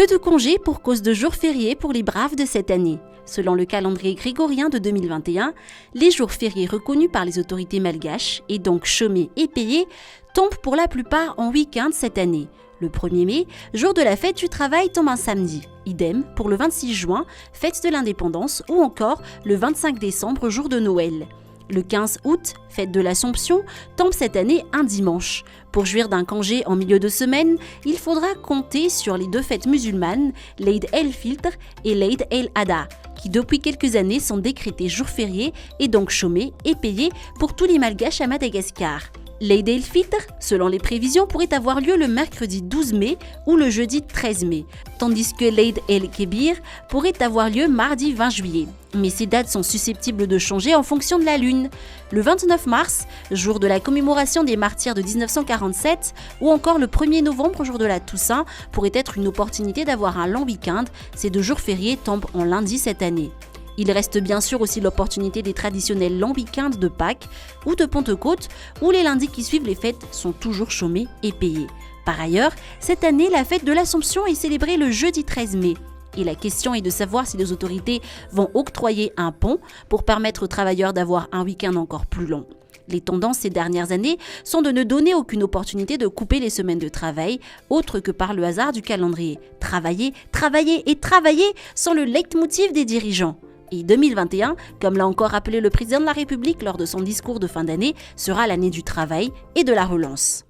Peu de congés pour cause de jours fériés pour les braves de cette année. Selon le calendrier grégorien de 2021, les jours fériés reconnus par les autorités malgaches, et donc chômés et payés, tombent pour la plupart en week-end cette année. Le 1er mai, jour de la fête du travail, tombe un samedi. Idem pour le 26 juin, fête de l'indépendance, ou encore le 25 décembre, jour de Noël. Le 15 août, fête de l'Assomption, tombe cette année un dimanche. Pour jouir d'un congé en milieu de semaine, il faudra compter sur les deux fêtes musulmanes, l'Eid el-Fitr et l'Eid el-Adha, qui depuis quelques années sont décrétés jours fériés et donc chômés et payés pour tous les Malgaches à Madagascar. L'Eid el-Fitr, selon les prévisions, pourrait avoir lieu le mercredi 12 mai ou le jeudi 13 mai, tandis que l'Eid el-Kébir pourrait avoir lieu mardi 20 juillet. Mais ces dates sont susceptibles de changer en fonction de la lune. Le 29 mars, jour de la commémoration des martyrs de 1947, ou encore le 1er novembre, jour de la Toussaint, pourrait être une opportunité d'avoir un long week-end. Ces deux jours fériés tombent en lundi cette année. Il reste bien sûr aussi l'opportunité des traditionnels longs week-ends de Pâques ou de Pentecôte, où les lundis qui suivent les fêtes sont toujours chômés et payés. Par ailleurs, cette année, la fête de l'Assomption est célébrée le jeudi 13 mai. Et la question est de savoir si les autorités vont octroyer un pont pour permettre aux travailleurs d'avoir un week-end encore plus long. Les tendances ces dernières années sont de ne donner aucune opportunité de couper les semaines de travail, autre que par le hasard du calendrier. Travailler, travailler et travailler sont le leitmotiv des dirigeants. Et 2021, comme l'a encore rappelé le président de la République lors de son discours de fin d'année, sera l'année du travail et de la relance.